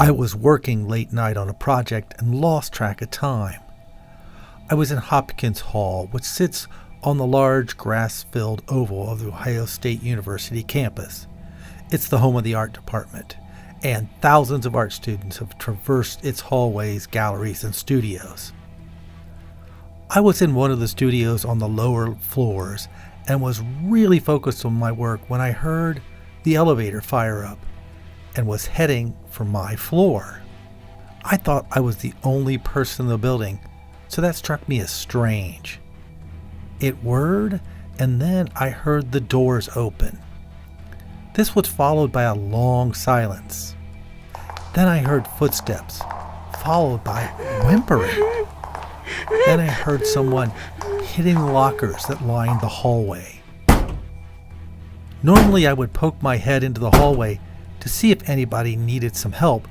I was working late night on a project and lost track of time. I was in Hopkins Hall, which sits on the large grass-filled oval of the Ohio State University campus. It's the home of the art department, and thousands of art students have traversed its hallways, galleries, and studios. I was in one of the studios on the lower floors and was really focused on my work when I heard the elevator fire up and was heading for my floor. I thought I was the only person in the building, so that struck me as strange. It whirred, and then I heard the doors open. This was followed by a long silence. Then I heard footsteps, followed by whimpering. Then I heard someone hitting the lockers that lined the hallway. Normally I would poke my head into the hallway to see if anybody needed some help,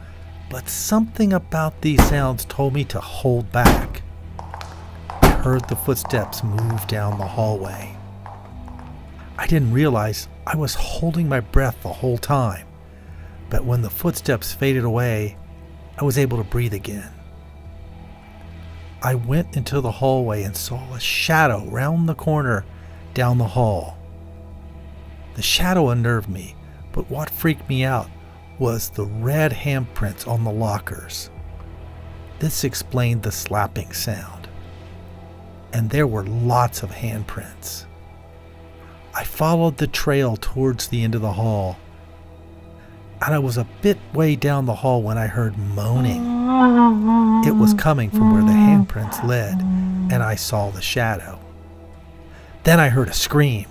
but something about these sounds told me to hold back. I heard the footsteps move down the hallway. I didn't realize I was holding my breath the whole time, but when the footsteps faded away, I was able to breathe again. I went into the hallway and saw a shadow round the corner down the hall. The shadow unnerved me, but what freaked me out was the red handprints on the lockers. This explained the slapping sound. And there were lots of handprints. I followed the trail towards the end of the hall, and I was a bit way down the hall when I heard moaning. It was coming from where the handprints led, and I saw the shadow. Then I heard a scream,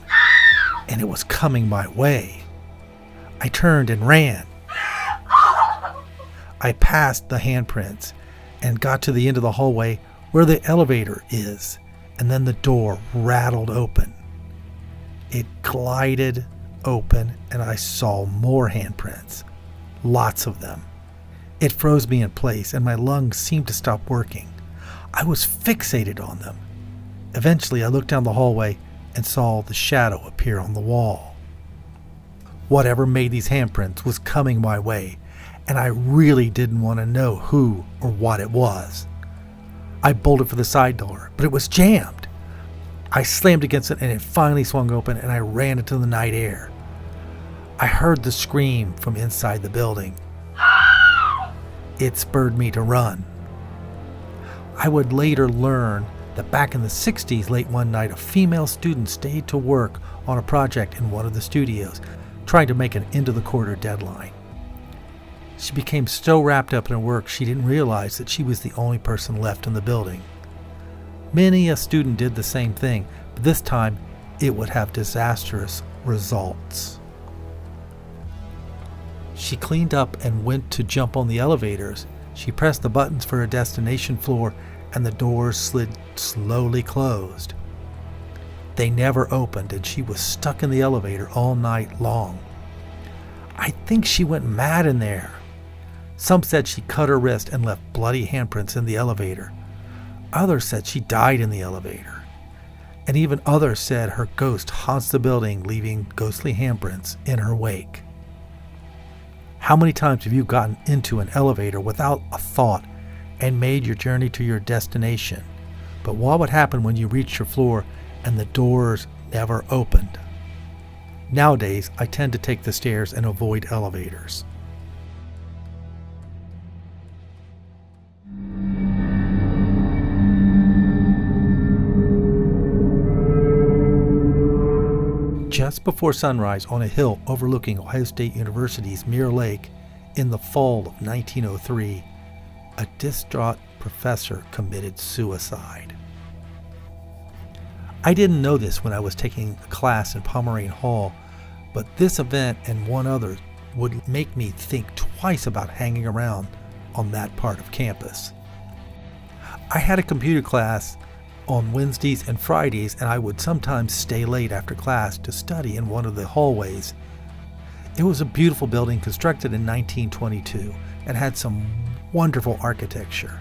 and it was coming my way. I turned and ran. I passed the handprints and got to the end of the hallway where the elevator is, and then the door rattled open. It glided open, and I saw more handprints, lots of them. It froze me in place, and my lungs seemed to stop working. I was fixated on them. Eventually, I looked down the hallway and saw the shadow appear on the wall. Whatever made these handprints was coming my way, and I really didn't want to know who or what it was. I bolted for the side door, but it was jammed. I slammed against it, and it finally swung open, and I ran into the night air. I heard the scream from inside the building. It spurred me to run. I would later learn that back in the 60s, late one night, a female student stayed to work on a project in one of the studios, trying to make an end-of-the-quarter deadline. She became so wrapped up in her work she didn't realize that she was the only person left in the building. Many a student did the same thing, but this time it would have disastrous results. She cleaned up and went to jump on the elevators. She pressed the buttons for her destination floor, and the doors slid slowly closed. They never opened, and she was stuck in the elevator all night long. I think she went mad in there. Some said she cut her wrist and left bloody handprints in the elevator. Others said she died in the elevator. And even others said her ghost haunts the building, leaving ghostly handprints in her wake. How many times have you gotten into an elevator without a thought and made your journey to your destination? But what would happen when you reached your floor and the doors never opened? Nowadays, I tend to take the stairs and avoid elevators. Just before sunrise on a hill overlooking Ohio State University's Mirror Lake in the fall of 1903, a distraught professor committed suicide. I didn't know this when I was taking a class in Pomerane Hall, but this event and one other would make me think twice about hanging around on that part of campus. I had a computer class on Wednesdays and Fridays, and I would sometimes stay late after class to study in one of the hallways. It was a beautiful building constructed in 1922 and had some wonderful architecture.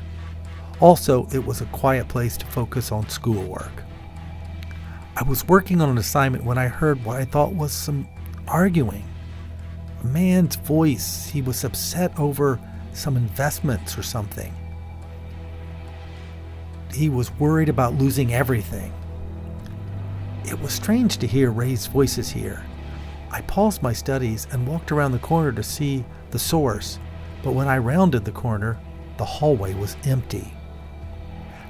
Also, it was a quiet place to focus on schoolwork. I was working on an assignment when I heard what I thought was some arguing. A man's voice, he was upset over some investments or something. He was worried about losing everything. It was strange to hear raised voices here. I paused my studies and walked around the corner to see the source, but when I rounded the corner, the hallway was empty.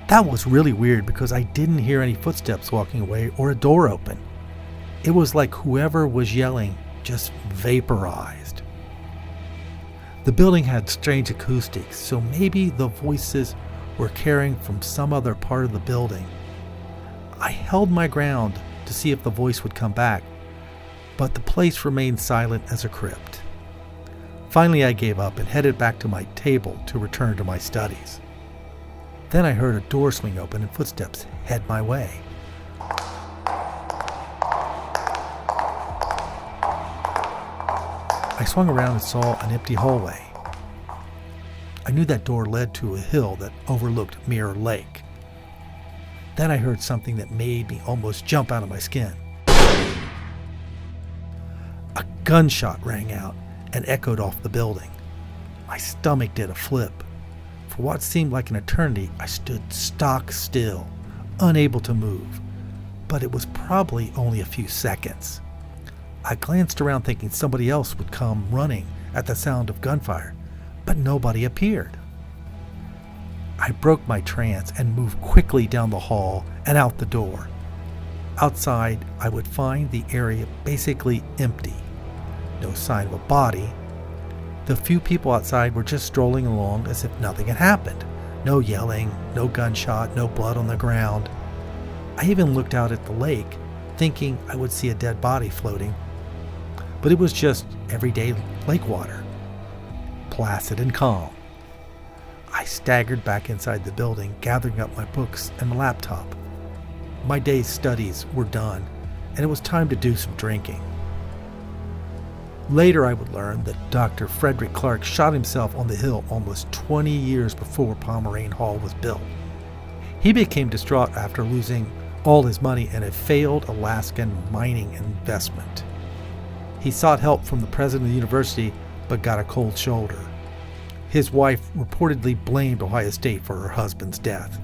That was really weird because I didn't hear any footsteps walking away or a door open. It was like whoever was yelling just vaporized. The building had strange acoustics, so maybe the voices were carrying from some other part of the building. I held my ground to see if the voice would come back, but the place remained silent as a crypt. Finally, I gave up and headed back to my table to return to my studies. Then I heard a door swing open and footsteps head my way. I swung around and saw an empty hallway. I knew that door led to a hill that overlooked Mirror Lake. Then I heard something that made me almost jump out of my skin. A gunshot rang out and echoed off the building. My stomach did a flip. For what seemed like an eternity, I stood stock still, unable to move. But it was probably only a few seconds. I glanced around thinking somebody else would come running at the sound of gunfire, but nobody appeared. I broke my trance and moved quickly down the hall and out the door. Outside, I would find the area basically empty. No sign of a body. The few people outside were just strolling along as if nothing had happened. No yelling, no gunshot, no blood on the ground. I even looked out at the lake, thinking I would see a dead body floating. But it was just everyday lake water, placid and calm. I staggered back inside the building, gathering up my books and my laptop. My day's studies were done, and it was time to do some drinking. Later I would learn that Dr. Frederick Clark shot himself on the hill almost 20 years before Pomerane Hall was built. He became distraught after losing all his money in a failed Alaskan mining investment. He sought help from the president of the university, but got a cold shoulder. His wife reportedly blamed Ohio State for her husband's death.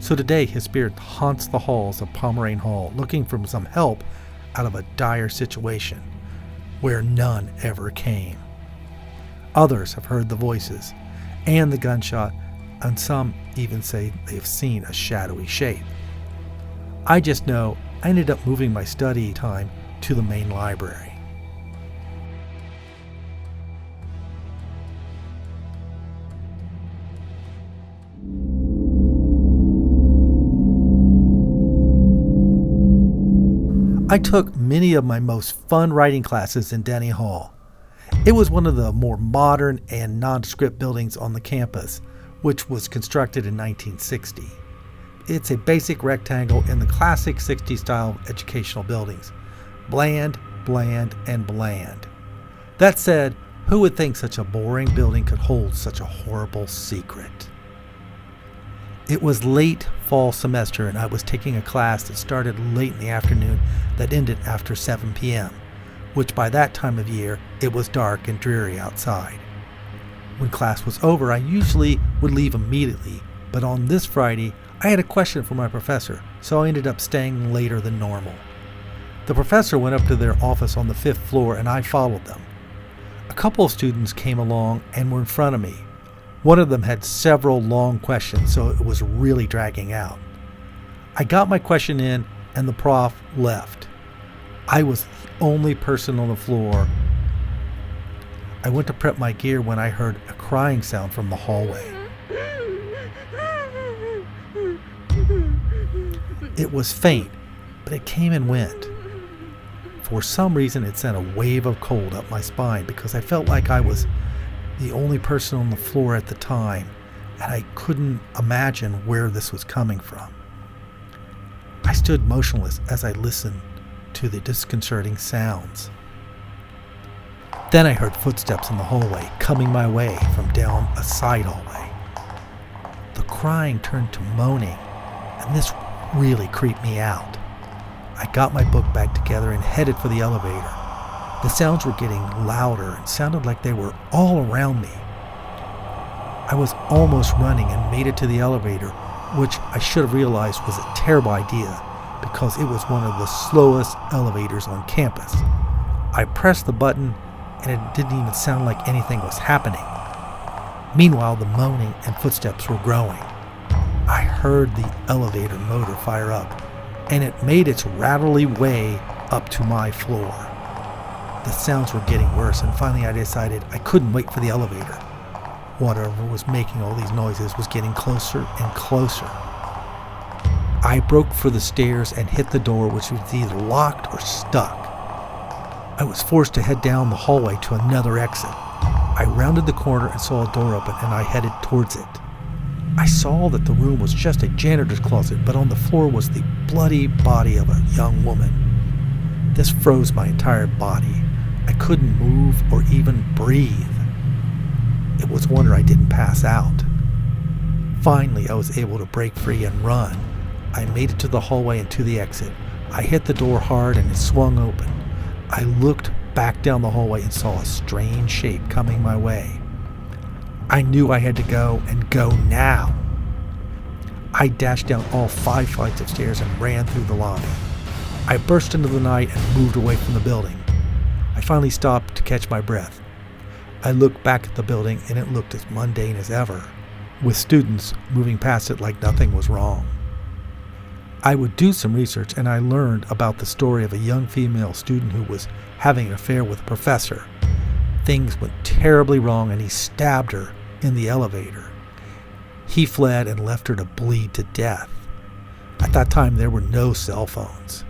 So today his spirit haunts the halls of Pomerane Hall, looking for some help out of a dire situation where none ever came. Others have heard the voices and the gunshot, and some even say they've seen a shadowy shape. I just know I ended up moving my study time to the main library. I took many of my most fun writing classes in Denny Hall. It was one of the more modern and nondescript buildings on the campus, which was constructed in 1960. It's a basic rectangle in the classic 60s style of educational buildings. Bland, bland, and bland. That said, who would think such a boring building could hold such a horrible secret? It was late fall semester and I was taking a class that started late in the afternoon that ended after 7 p.m., which by that time of year, it was dark and dreary outside. When class was over, I usually would leave immediately, but on this Friday, I had a question for my professor, so I ended up staying later than normal. The professor went up to their office on the 5th floor and I followed them. A couple of students came along and were in front of me. One of them had several long questions, so it was really dragging out. I got my question in and the prof left. I was the only person on the floor. I went to prep my gear when I heard a crying sound from the hallway. It was faint, but it came and went. For some reason, it sent a wave of cold up my spine because I felt like I was the only person on the floor at the time, and I couldn't imagine where this was coming from. I stood motionless as I listened to the disconcerting sounds. Then I heard footsteps in the hallway coming my way from down a side hallway. The crying turned to moaning, and this really creeped me out. I got my book bag together and headed for the elevator. The sounds were getting louder and sounded like they were all around me. I was almost running and made it to the elevator, which I should have realized was a terrible idea because it was one of the slowest elevators on campus. I pressed the button and it didn't even sound like anything was happening. Meanwhile, the moaning and footsteps were growing. I heard the elevator motor fire up, and it made its rattly way up to my floor. The sounds were getting worse, and finally I decided I couldn't wait for the elevator. Whatever was making all these noises was getting closer and closer. I broke for the stairs and hit the door, which was either locked or stuck. I was forced to head down the hallway to another exit. I rounded the corner and saw a door open, and I headed towards it. I saw that the room was just a janitor's closet, but on the floor was the bloody body of a young woman. This froze my entire body. I couldn't move or even breathe. It was a wonder I didn't pass out. Finally, I was able to break free and run. I made it to the hallway and to the exit. I hit the door hard and it swung open. I looked back down the hallway and saw a strange shape coming my way. I knew I had to go, and go now. I dashed down all 5 flights of stairs and ran through the lobby. I burst into the night and moved away from the building. I finally stopped to catch my breath. I looked back at the building and it looked as mundane as ever, with students moving past it like nothing was wrong. I would do some research and I learned about the story of a young female student who was having an affair with a professor. Things went terribly wrong and he stabbed her in the elevator. He fled and left her to bleed to death. At that time there were no cell phones.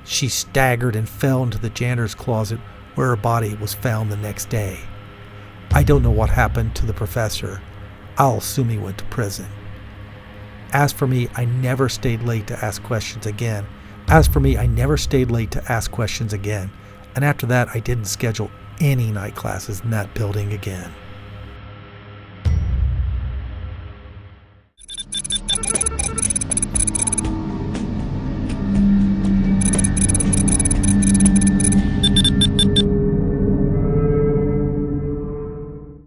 She staggered and fell into the janitor's closet where her body was found the next day. I don't know what happened to the professor. I'll assume he went to prison. As for me, I never stayed late to ask questions again. And after that, I didn't schedule any night classes in that building again.